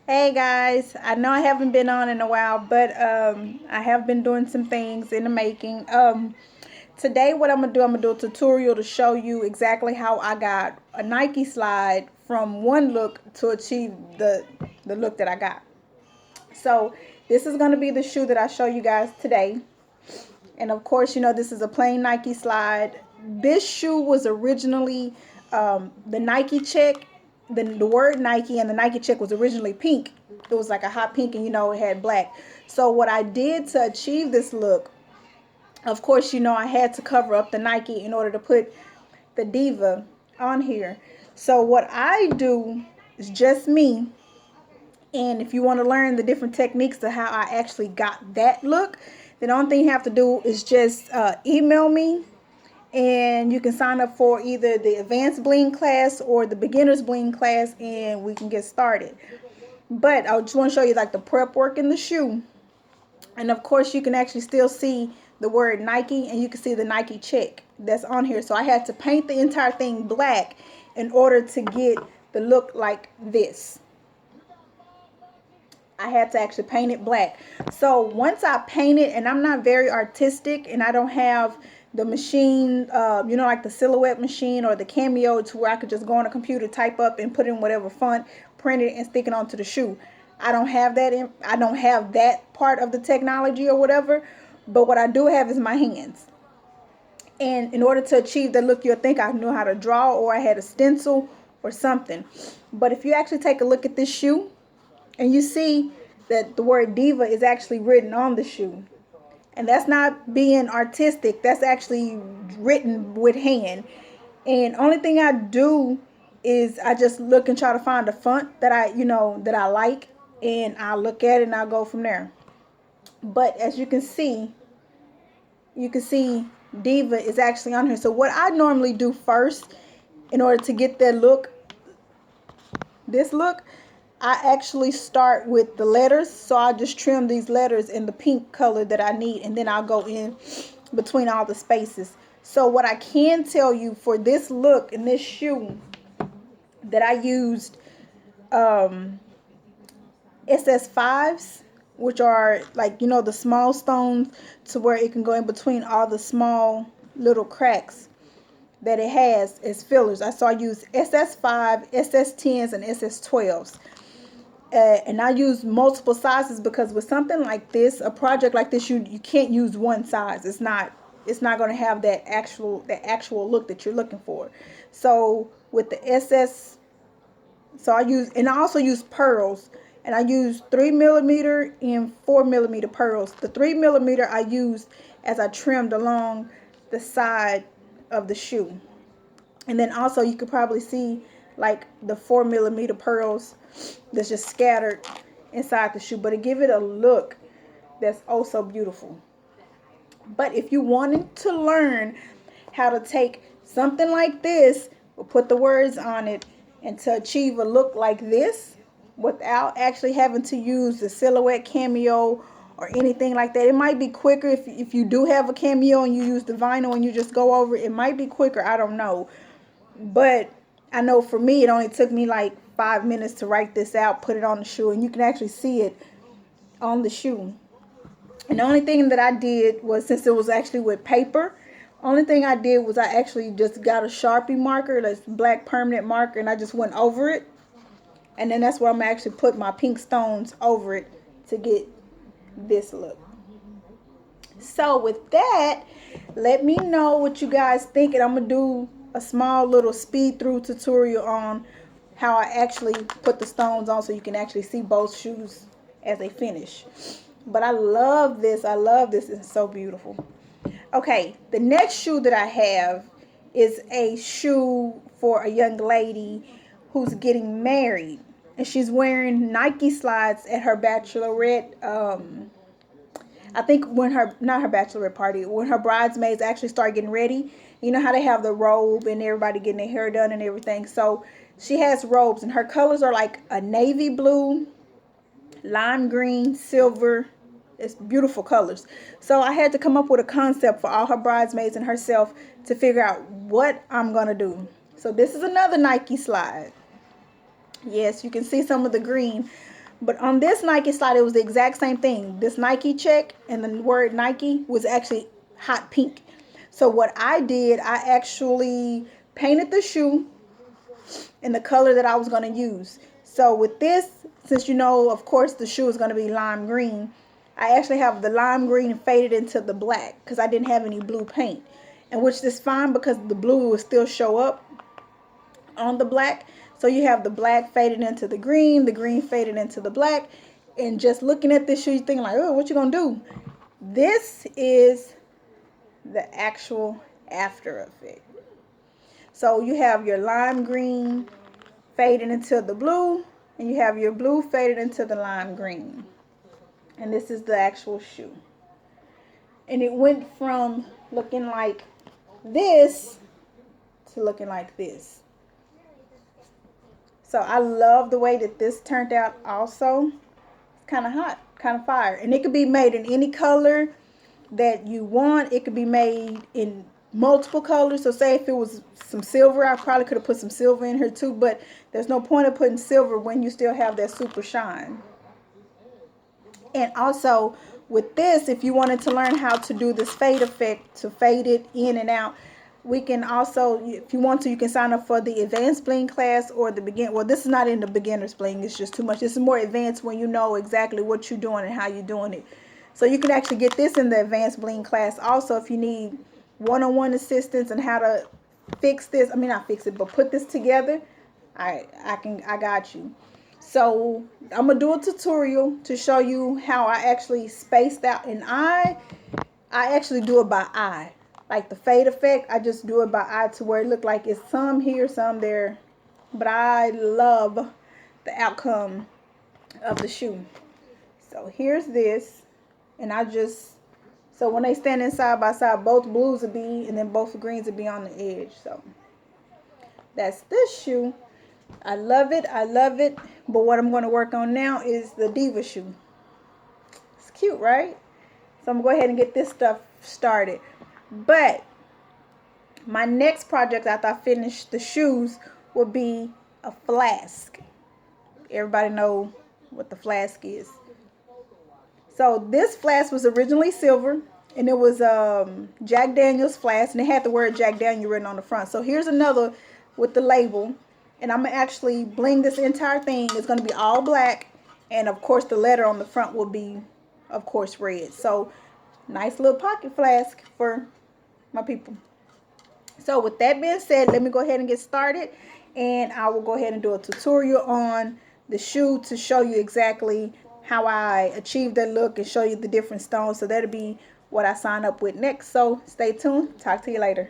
Hey guys, I know I haven't been on in a while, but I have been doing some things in the making. Today, what I'm gonna do a tutorial to show you exactly how I got a Nike slide from one look to achieve the look that I got. So this is gonna be the shoe that I show you guys today, and of course, you know this is a plain Nike slide. This shoe was originally the Nike check. The word Nike and the Nike check was originally pink. It was like a hot pink, and you know it had black. So what I did to achieve this look, of course, you know I had to cover up the Nike in order to put the Diva on here. So what I do is just me. And if you want to learn the different techniques of how I actually got that look, then the only thing you have to do is just email me, and you can sign up for either the advanced bling class or the beginners bling class, and we can get started. But I just want to show you like the prep work in the shoe. And of course you can actually still see the word Nike, and you can see the Nike check that's on here. So I had to paint the entire thing black in order to get the look like this. I had to actually paint it black. So once I paint it, and I'm not very artistic, and I don't have the machine, you know, like the Silhouette machine or the Cameo, to where I could just go on a computer, type up, and put in whatever font, print it, and stick it onto the shoe. I don't have that. I don't have that part of the technology or whatever. But what I do have is my hands. And in order to achieve the look, you'll think I knew how to draw, or I had a stencil or something. But if you actually take a look at this shoe, and you see that the word Diva is actually written on the shoe. And that's not being artistic. That's actually written with hand. And only thing I do is I just look and try to find a font that I like, and I look at it and I go from there. But as you can see Diva is actually on here. So what I normally do first in order to get that look, this look, I actually start with the letters. So I just trim these letters in the pink color that I need, and then I'll go in between all the spaces. So what I can tell you for this look in this shoe, that I used um, SS5s, which are like, you know, the small stones, to where it can go in between all the small little cracks that it has as fillers. I use SS5, SS10s, and SS12s. And I use multiple sizes, because with something like this, a project like this, you can't use one size. It's not going to have that actual look that you're looking for. So with the SS, so I also use pearls, and I use 3 millimeter and 4 millimeter pearls. The 3 millimeter I used as I trimmed along the side of the shoe. And then also you could probably see like the 4 millimeter pearls that's just scattered inside the shoe, but it give it a look that's oh so beautiful. But if you wanted to learn how to take something like this, put the words on it, and to achieve a look like this without actually having to use the Silhouette Cameo or anything like that, it might be quicker if you do have a Cameo and you use the vinyl and you just go over it. It might be quicker, I don't know. But I know for me, it only took me like 5 minutes to write this out, put it on the shoe, and you can actually see it on the shoe. And the only thing that I did was, since it was actually with paper, only thing I did was I actually just got a Sharpie marker, that's black permanent marker, and I just went over it. And then that's where I'm actually put my pink stones over it to get this look. So with that, let me know what you guys think, and I'm gonna do a small little speed through tutorial on how I actually put the stones on, so you can actually see both shoes as they finish. But I love this. I love this. It's so beautiful. Okay, the next shoe that I have is a shoe for a young lady who's getting married, and she's wearing Nike slides at her bachelorette. I think when not her bachelorette party, when her bridesmaids actually start getting ready, you know how they have the robe and everybody getting their hair done and everything. So she has robes, and her colors are like a navy blue, lime green, silver. It's beautiful colors. So I had to come up with a concept for all her bridesmaids and herself to figure out what I'm going to do. So this is another Nike slide. Yes, you can see some of the green. But on this Nike slide, it was the exact same thing. This Nike check and the word Nike was actually hot pink. So what I did, I actually painted the shoe in the color that I was going to use. So with this, since you know, of course, the shoe is going to be lime green, I actually have the lime green faded into the black because I didn't have any blue paint. And which is fine because the blue will still show up on the black. So you have the black faded into the green faded into the black. And just looking at this shoe, you think like, oh, what you going to do? This is the actual after effect. So you have your lime green faded into the blue, and you have your blue faded into the lime green. And this is the actual shoe. And it went from looking like this to looking like this. So I love the way that this turned out also. It's kind of hot, kind of fire. And it could be made in any color that you want. It could be made in multiple colors. So say if it was some silver, I probably could have put some silver in here too, but there's no point of putting silver when you still have that super shine. And also with this, if you wanted to learn how to do this fade effect, to fade it in and out, we can also, if you want to, you can sign up for the advanced bling class or the begin. Well, this is not in the beginner's bling. It's just too much. This is more advanced when you know exactly what you're doing and how you're doing it. So you can actually get this in the advanced bling class also if you need one-on-one assistance and how to fix this. I mean, not fix it, but put this together. I got you. So I'm gonna do a tutorial to show you how I actually spaced out, and I actually do it by eye. Like the fade effect, I just do it by eye to where it look like it's some here, some there. But I love the outcome of the shoe. So here's this, and so when they stand side by side, both blues will be, and then both greens will be on the edge. So that's this shoe. I love it. I love it. But what I'm going to work on now is the Diva shoe. It's cute, right? So I'm going to go ahead and get this stuff started. But my next project after I finish the shoes will be a flask. Everybody know what the flask is. So this flask was originally silver, and it was Jack Daniel's flask, and it had the word Jack Daniel written on the front. So here's another with the label, and I'm going to actually bling this entire thing. It's going to be all black, and of course the letter on the front will be, of course, red. So nice little pocket flask for my people. So with that being said, let me go ahead and get started, and I will go ahead and do a tutorial on the shoe to show you exactly how I achieved that look and show you the different stones. So that'll be what I sign up with next. So stay tuned. Talk to you later.